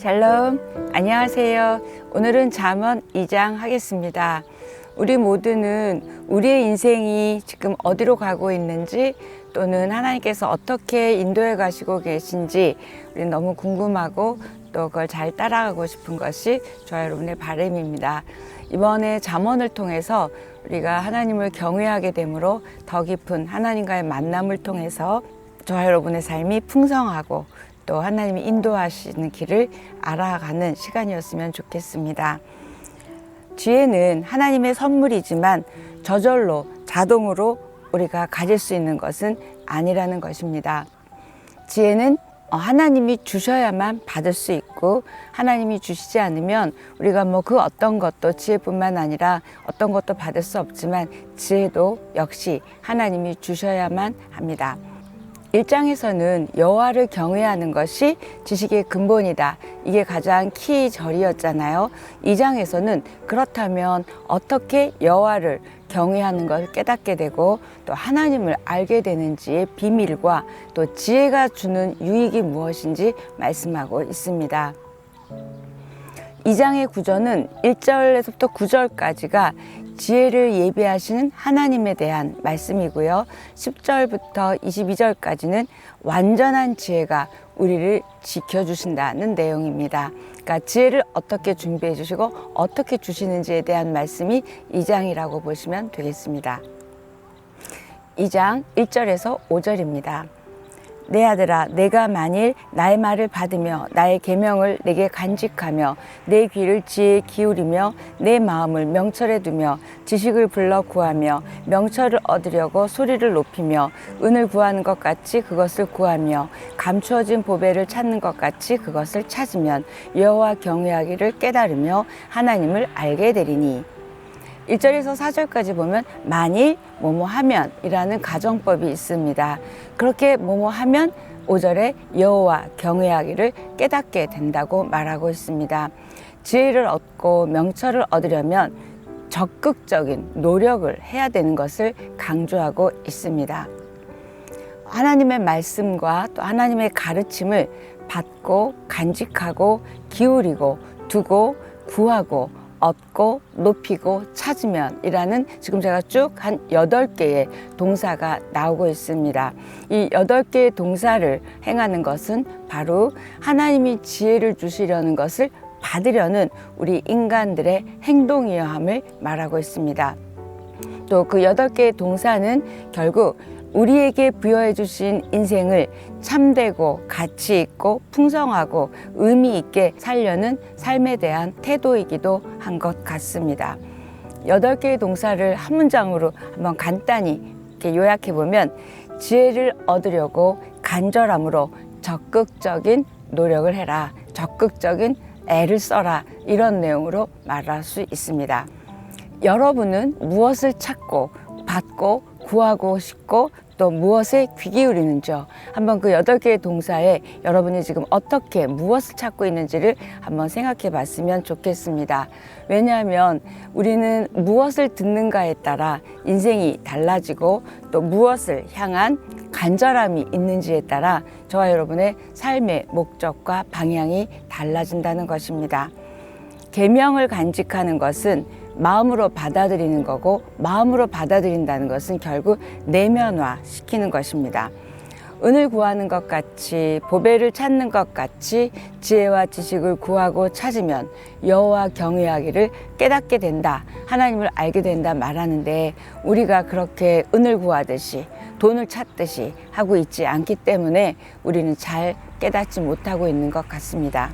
샬롬, 안녕하세요. 오늘은 잠언 2장 하겠습니다. 우리 모두는 우리의 인생이 지금 어디로 가고 있는지 또는 하나님께서 어떻게 인도해 가시고 계신지 우리는 너무 궁금하고 또 그걸 잘 따라가고 싶은 것이 저와 여러분의 바람입니다. 이번에 잠언을 통해서 우리가 하나님을 경외하게 되므로 더 깊은 하나님과의 만남을 통해서 저와 여러분의 삶이 풍성하고 또 하나님이 인도하시는 길을 알아가는 시간이었으면 좋겠습니다. 지혜는 하나님의 선물이지만 저절로 자동으로 우리가 가질 수 있는 것은 아니라는 것입니다. 지혜는 하나님이 주셔야만 받을 수 있고 하나님이 주시지 않으면 우리가 그 어떤 것도 지혜뿐만 아니라 어떤 것도 받을 수 없지만 지혜도 역시 하나님이 주셔야만 합니다. 1장에서는 여호와를 경외하는 것이 지식의 근본이다. 이게 가장 키 절이었잖아요. 2장에서는 그렇다면 어떻게 여호와를 경외하는 것을 깨닫게 되고 또 하나님을 알게 되는지의 비밀과 또 지혜가 주는 유익이 무엇인지 말씀하고 있습니다. 2장의 구절은 1절에서부터 9절까지가 지혜를 예비하시는 하나님에 대한 말씀이고요. 10절부터 22절까지는 완전한 지혜가 우리를 지켜주신다는 내용입니다. 그러니까 지혜를 어떻게 준비해 주시고 어떻게 주시는지에 대한 말씀이 2장이라고 보시면 되겠습니다. 2장 1절에서 5절입니다. 내 아들아, 내가 만일 나의 말을 받으며 나의 계명을 내게 간직하며 내 귀를 지혜에 기울이며 내 마음을 명철에 두며 지식을 불러 구하며 명철을 얻으려고 소리를 높이며 은을 구하는 것 같이 그것을 구하며 감추어진 보배를 찾는 것 같이 그것을 찾으면 여호와 경외하기를 깨달으며 하나님을 알게 되리니. 1절에서 4절까지 보면 만일 뭐뭐 하면 이라는 가정법이 있습니다. 그렇게 뭐뭐 하면 5절에 여호와 경외하기를 깨닫게 된다고 말하고 있습니다. 지혜를 얻고 명철을 얻으려면 적극적인 노력을 해야 되는 것을 강조하고 있습니다. 하나님의 말씀과 또 하나님의 가르침을 받고 간직하고 기울이고 두고 구하고 얻고 높이고 찾으면 이라는 지금 제가 쭉 한 8개의 동사가 나오고 있습니다. 이 8개의 동사를 행하는 것은 바로 하나님이 지혜를 주시려는 것을 받으려는 우리 인간들의 행동이어 함을 말하고 있습니다. 또 그 8개의 동사는 결국 우리에게 부여해 주신 인생을 참되고 가치 있고 풍성하고 의미 있게 살려는 삶에 대한 태도이기도 한 것 같습니다. 8개의 동사를 한 문장으로 한번 간단히 이렇게 요약해 보면 지혜를 얻으려고 간절함으로 적극적인 노력을 해라. 적극적인 애를 써라. 이런 내용으로 말할 수 있습니다. 여러분은 무엇을 찾고 받고 구하고 싶고 또 무엇에 귀 기울이는지요. 한번 그 8개의 동사에 여러분이 지금 어떻게 무엇을 찾고 있는지를 한번 생각해 봤으면 좋겠습니다. 왜냐하면 우리는 무엇을 듣는가에 따라 인생이 달라지고 또 무엇을 향한 간절함이 있는지에 따라 저와 여러분의 삶의 목적과 방향이 달라진다는 것입니다. 계명을 간직하는 것은 마음으로 받아들이는 거고 마음으로 받아들인다는 것은 결국 내면화 시키는 것입니다. 은을 구하는 것 같이 보배를 찾는 것 같이 지혜와 지식을 구하고 찾으면 여호와 경외하기를 깨닫게 된다. 하나님을 알게 된다 말하는데 우리가 그렇게 은을 구하듯이 돈을 찾듯이 하고 있지 않기 때문에 우리는 잘 깨닫지 못하고 있는 것 같습니다.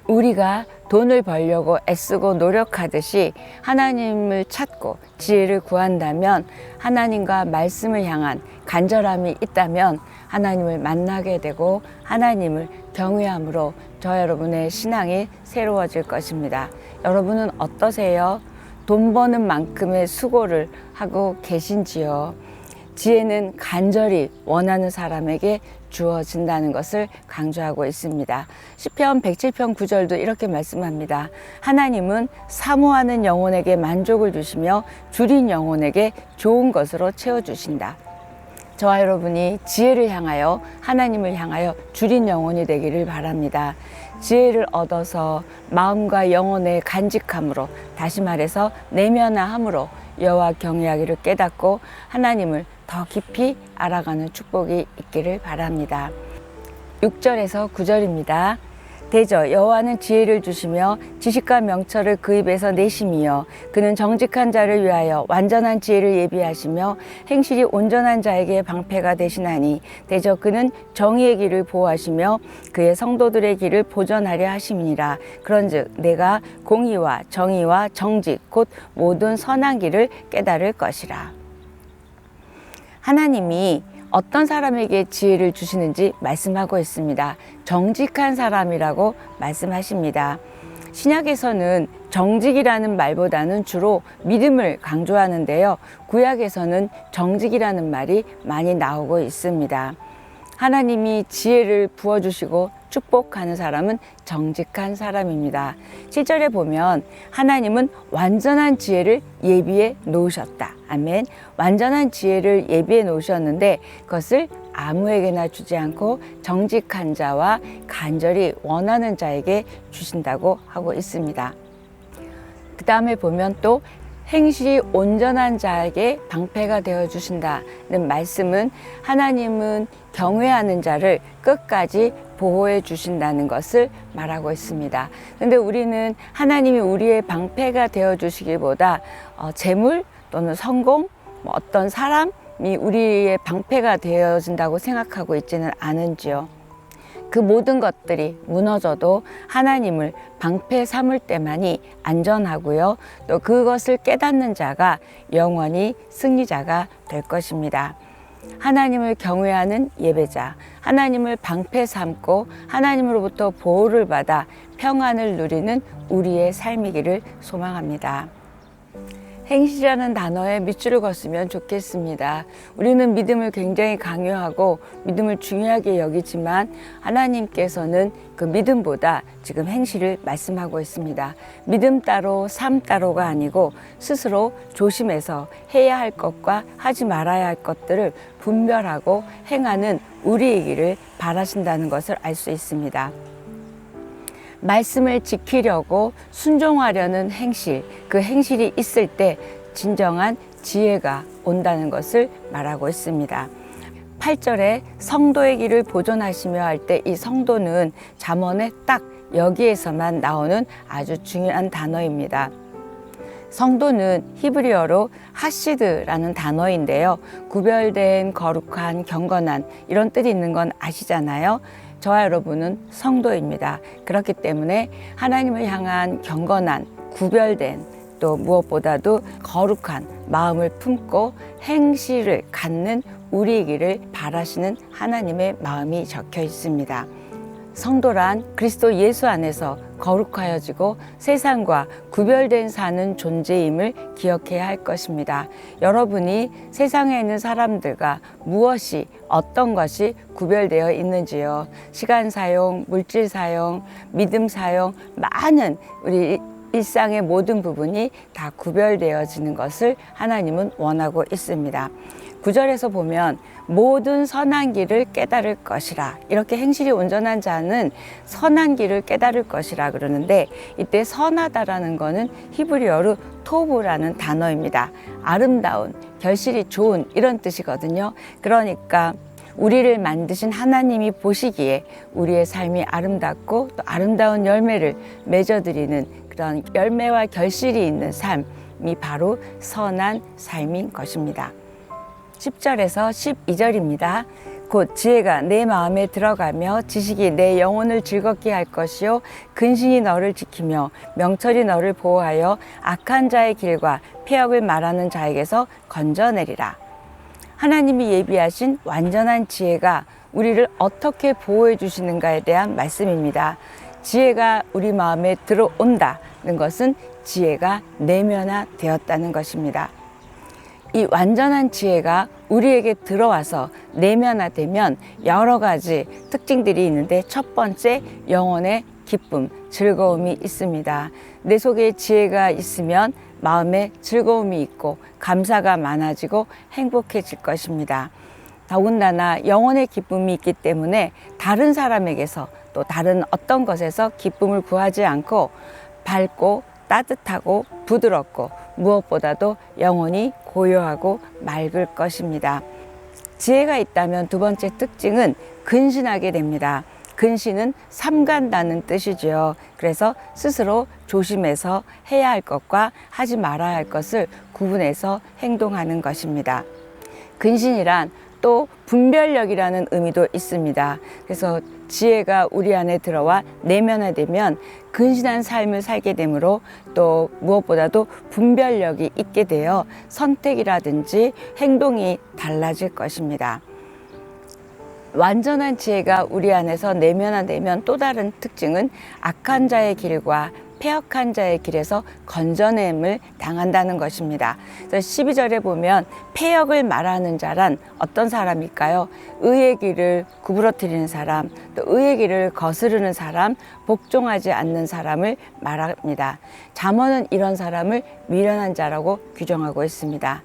우리가 돈을 벌려고 애쓰고 노력하듯이 하나님을 찾고 지혜를 구한다면 하나님과 말씀을 향한 간절함이 있다면 하나님을 만나게 되고 하나님을 경외함으로 저 여러분의 신앙이 새로워질 것입니다. 여러분은 어떠세요? 돈 버는 만큼의 수고를 하고 계신지요? 지혜는 간절히 원하는 사람에게 주어진다는 것을 강조하고 있습니다. 시편 107편 9절도 이렇게 말씀합니다. 하나님은 사모하는 영혼에게 만족을 주시며 줄인 영혼에게 좋은 것으로 채워주신다. 저와 여러분이 지혜를 향하여 하나님을 향하여 주린 영혼이 되기를 바랍니다. 지혜를 얻어서 마음과 영혼의 간직함으로, 다시 말해서 내면화함으로 여호와 경외하기를 깨닫고 하나님을 더 깊이 알아가는 축복이 있기를 바랍니다. 6절에서 9절입니다. 대저 여호와는 지혜를 주시며 지식과 명철을 그 입에서 내심이여 그는 정직한 자를 위하여 완전한 지혜를 예비하시며 행실이 온전한 자에게 방패가 되시나니 대저 그는 정의의 길을 보호하시며 그의 성도들의 길을 보전하려 하심이니라. 그런즉 내가 공의와 정의와 정직 곧 모든 선한 길을 깨달을 것이라. 하나님이 어떤 사람에게 지혜를 주시는지 말씀하고 있습니다. 정직한 사람이라고 말씀하십니다. 신약에서는 정직이라는 말보다는 주로 믿음을 강조하는데요. 구약에서는 정직이라는 말이 많이 나오고 있습니다. 하나님이 지혜를 부어주시고 축복하는 사람은 정직한 사람입니다. 7절에 보면 하나님은 완전한 지혜를 예비해 놓으셨다. 아멘. 완전한 지혜를 예비해 놓으셨는데 그것을 아무에게나 주지 않고 정직한 자와 간절히 원하는 자에게 주신다고 하고 있습니다. 그 다음에 보면 또 행실이 온전한 자에게 방패가 되어 주신다는 말씀은 하나님은 경외하는 자를 끝까지 보호해 주신다는 것을 말하고 있습니다. 그런데 우리는 하나님이 우리의 방패가 되어 주시기보다 재물 또는 성공, 어떤 사람이 우리의 방패가 되어진다고 생각하고 있지는 않은지요. 그 모든 것들이 무너져도 하나님을 방패 삼을 때만이 안전하고요. 또 그것을 깨닫는 자가 영원히 승리자가 될 것입니다. 하나님을 경외하는 예배자, 하나님을 방패 삼고 하나님으로부터 보호를 받아 평안을 누리는 우리의 삶이기를 소망합니다. 행실이라는 단어에 밑줄을 걷으면 좋겠습니다. 우리는 믿음을 굉장히 강요하고 믿음을 중요하게 여기지만 하나님께서는 그 믿음보다 지금 행실을 말씀하고 있습니다. 믿음 따로 삶 따로가 아니고 스스로 조심해서 해야 할 것과 하지 말아야 할 것들을 분별하고 행하는 우리이기를 바라신다는 것을 알 수 있습니다. 말씀을 지키려고 순종하려는 행실, 그 행실이 있을 때 진정한 지혜가 온다는 것을 말하고 있습니다. 8절에 성도의 길을 보존하시며 할 때 이 성도는 잠언에 딱 여기에서만 나오는 아주 중요한 단어입니다. 성도는 히브리어로 하시드라는 단어인데요. 구별된, 거룩한, 경건한 이런 뜻이 있는 건 아시잖아요. 저와 여러분은 성도입니다. 그렇기 때문에 하나님을 향한 경건한, 구별된, 또 무엇보다도 거룩한 마음을 품고 행실을 갖는 우리이기를 바라시는 하나님의 마음이 적혀 있습니다. 성도란 그리스도 예수 안에서 거룩하여지고 세상과 구별된 사는 존재임을 기억해야 할 것입니다. 여러분이 세상에 있는 사람들과 무엇이 어떤 것이 구별되어 있는지요. 시간 사용, 물질 사용, 믿음 사용, 많은 우리 일상의 모든 부분이 다 구별되어지는 것을 하나님은 원하고 있습니다. 9절에서 보면 모든 선한 길을 깨달을 것이라, 이렇게 행실이 온전한 자는 선한 길을 깨달을 것이라 그러는데, 이때 선하다라는 거는 히브리어로 토브라는 단어입니다. 아름다운, 결실이 좋은 이런 뜻이거든요. 그러니까 우리를 만드신 하나님이 보시기에 우리의 삶이 아름답고 또 아름다운 열매를 맺어드리는 그런 열매와 결실이 있는 삶이 바로 선한 삶인 것입니다. 10절에서 12절입니다. 곧 지혜가 내 마음에 들어가며 지식이 내 영혼을 즐겁게 할 것이요 근신이 너를 지키며 명철이 너를 보호하여 악한 자의 길과 폐역을 말하는 자에게서 건져내리라. 하나님이 예비하신 완전한 지혜가 우리를 어떻게 보호해 주시는가에 대한 말씀입니다. 지혜가 우리 마음에 들어온다는 것은 지혜가 내면화되었다는 것입니다. 이 완전한 지혜가 우리에게 들어와서 내면화되면 여러 가지 특징들이 있는데, 첫 번째, 영혼의 기쁨, 즐거움이 있습니다. 내 속에 지혜가 있으면 마음에 즐거움이 있고 감사가 많아지고 행복해질 것입니다. 더군다나 영혼의 기쁨이 있기 때문에 다른 사람에게서 또 다른 어떤 것에서 기쁨을 구하지 않고 밝고 따뜻하고 부드럽고 무엇보다도 영혼이 고요하고 맑을 것입니다. 지혜가 있다면 두 번째 특징은 근신하게 됩니다. 근신은 삼간다는 뜻이죠. 그래서 스스로 조심해서 해야 할 것과 하지 말아야 할 것을 구분해서 행동하는 것입니다. 근신이란 또 분별력이라는 의미도 있습니다. 그래서 지혜가 우리 안에 들어와 내면화되면 근신한 삶을 살게 되므로 또 무엇보다도 분별력이 있게 되어 선택이라든지 행동이 달라질 것입니다. 완전한 지혜가 우리 안에서 내면화되면 또 다른 특징은 악한 자의 길과 패역한 자의 길에서 건져냄을 당한다는 것입니다. 그래서 12절에 보면 패역을 말하는 자란 어떤 사람일까요? 의의 길을 구부러뜨리는 사람, 또 의의 길을 거스르는 사람, 복종하지 않는 사람을 말합니다. 잠언은 이런 사람을 미련한 자라고 규정하고 있습니다.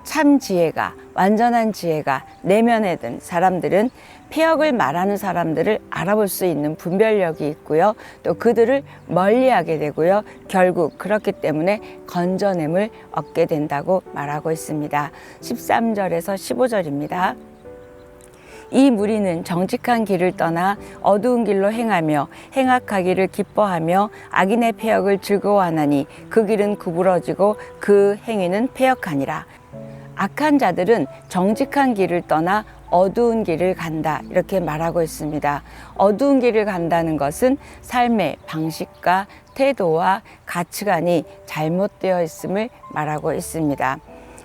참 지혜가, 완전한 지혜가 내면에 든 사람들은 패역을 말하는 사람들을 알아볼 수 있는 분별력이 있고요. 또 그들을 멀리하게 되고요. 결국 그렇기 때문에 건져냄을 얻게 된다고 말하고 있습니다. 13절에서 15절입니다. 이 무리는 정직한 길을 떠나 어두운 길로 행하며 행악하기를 기뻐하며 악인의 패역을 즐거워하나니 그 길은 구부러지고 그 행위는 패역하니라. 악한 자들은 정직한 길을 떠나 어두운 길을 간다, 이렇게 말하고 있습니다. 어두운 길을 간다는 것은 삶의 방식과 태도와 가치관이 잘못되어 있음을 말하고 있습니다.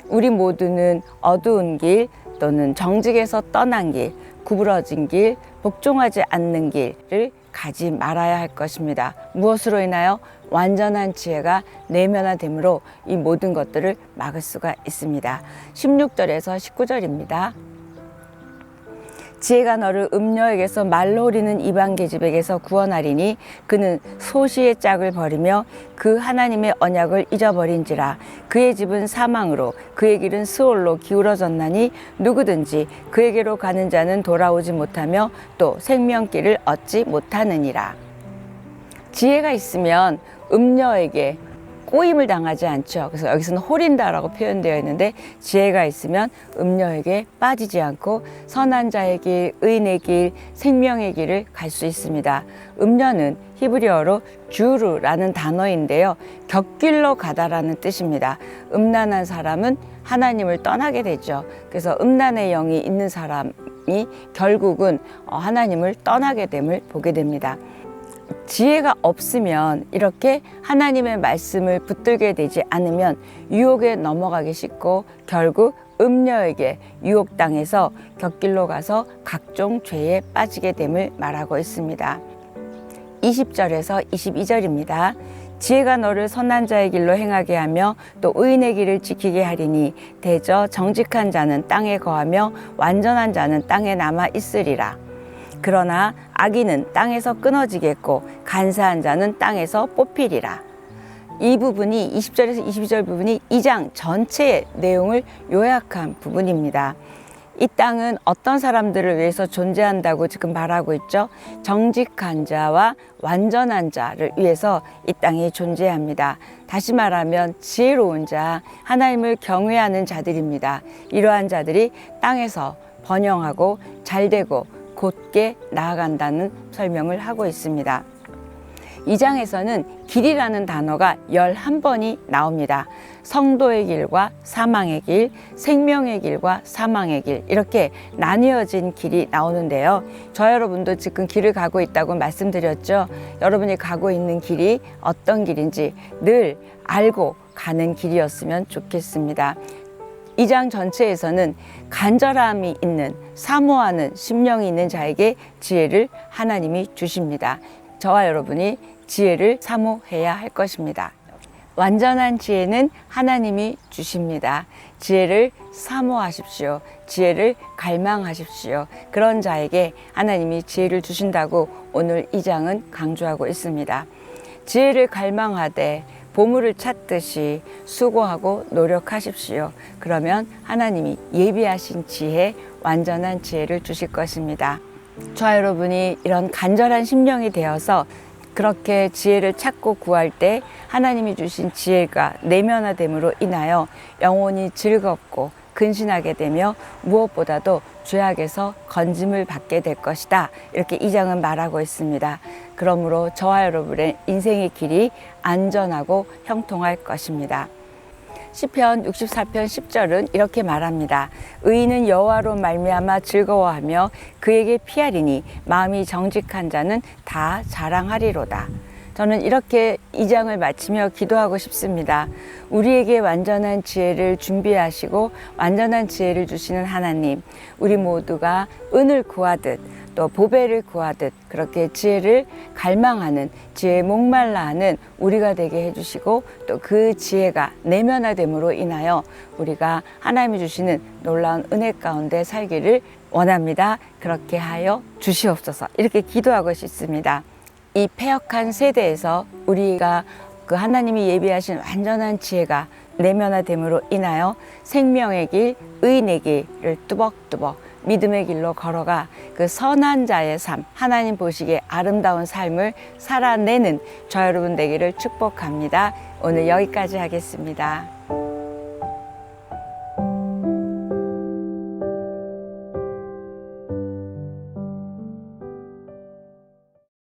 우리 모두는 어두운 길 또는 정직에서 떠난 길, 구부러진 길, 복종하지 않는 길을 가지 말아야 할 것입니다. 무엇으로 인하여? 완전한 지혜가 내면화되므로 이 모든 것들을 막을 수가 있습니다. 16절에서 19절입니다. 지혜가 너를 음녀에게서 말로 우리는 이방 계집에게서 구원하리니 그는 소시의 짝을 버리며 그 하나님의 언약을 잊어버린지라. 그의 집은 사망으로 그의 길은 스올로 기울어졌나니 누구든지 그에게로 가는 자는 돌아오지 못하며 또 생명길을 얻지 못하느니라. 지혜가 있으면 음녀에게 꼬임을 당하지 않죠. 그래서 여기서는 홀인다라고 표현되어 있는데 지혜가 있으면 음녀에게 빠지지 않고 선한 자의 길, 의인의 길, 생명의 길을 갈 수 있습니다. 음녀는 히브리어로 주르라는 단어인데요. 곁길로 가다라는 뜻입니다. 음란한 사람은 하나님을 떠나게 되죠. 그래서 음란의 영이 있는 사람이 결국은 하나님을 떠나게 됨을 보게 됩니다. 지혜가 없으면 이렇게 하나님의 말씀을 붙들게 되지 않으면 유혹에 넘어가기 쉽고 결국 음녀에게 유혹당해서 곁길로 가서 각종 죄에 빠지게 됨을 말하고 있습니다. 20절에서 22절입니다. 지혜가 너를 선한 자의 길로 행하게 하며 또 의인의 길을 지키게 하리니 대저 정직한 자는 땅에 거하며 완전한 자는 땅에 남아 있으리라. 그러나 악인은 땅에서 끊어지겠고 간사한 자는 땅에서 뽑히리라. 이 부분이 20절에서 22절 부분이 2장 전체의 내용을 요약한 부분입니다. 이 땅은 어떤 사람들을 위해서 존재한다고 지금 말하고 있죠. 정직한 자와 완전한 자를 위해서 이 땅이 존재합니다. 다시 말하면 지혜로운 자, 하나님을 경외하는 자들입니다. 이러한 자들이 땅에서 번영하고 잘되고 곧게 나아간다는 설명을 하고 있습니다. 이 장에서는 길이라는 단어가 11번이 나옵니다. 성도의 길과 사망의 길, 생명의 길과 사망의 길, 이렇게 나뉘어진 길이 나오는데요. 저 여러분도 지금 길을 가고 있다고 말씀드렸죠. 여러분이 가고 있는 길이 어떤 길인지 늘 알고 가는 길이었으면 좋겠습니다. 이 장 전체에서는 간절함이 있는, 사모하는 심령이 있는 자에게 지혜를 하나님이 주십니다. 저와 여러분이 지혜를 사모해야 할 것입니다. 완전한 지혜는 하나님이 주십니다. 지혜를 사모하십시오. 지혜를 갈망하십시오. 그런 자에게 하나님이 지혜를 주신다고 오늘 이 장은 강조하고 있습니다. 지혜를 갈망하되 보물을 찾듯이 수고하고 노력하십시오. 그러면 하나님이 예비하신 지혜, 완전한 지혜를 주실 것입니다. 저와 여러분이 이런 간절한 심령이 되어서 그렇게 지혜를 찾고 구할 때 하나님이 주신 지혜가 내면화됨으로 인하여 영혼이 즐겁고 근신하게 되며 무엇보다도 죄악에서 건짐을 받게 될 것이다. 이렇게 이 장은 말하고 있습니다. 그러므로 저와 여러분의 인생의 길이 안전하고 형통할 것입니다. 시편 64편 10절은 이렇게 말합니다. 의인은 여호와로 말미암아 즐거워하며 그에게 피하리니 마음이 정직한 자는 다 자랑하리로다. 저는 이렇게 이 장을 마치며 기도하고 싶습니다. 우리에게 완전한 지혜를 준비하시고 완전한 지혜를 주시는 하나님, 우리 모두가 은을 구하듯 또 보배를 구하듯 그렇게 지혜를 갈망하는, 지혜에 목말라하는 우리가 되게 해주시고 또 그 지혜가 내면화됨으로 인하여 우리가 하나님이 주시는 놀라운 은혜 가운데 살기를 원합니다. 그렇게 하여 주시옵소서. 이렇게 기도하고 싶습니다. 이 패역한 세대에서 우리가 그 하나님이 예비하신 완전한 지혜가 내면화됨으로 인하여 생명의 길, 의인의 길을 뚜벅뚜벅 믿음의 길로 걸어가 그 선한 자의 삶, 하나님 보시기에 아름다운 삶을 살아내는 저 여러분 되기를 축복합니다. 오늘 여기까지 하겠습니다.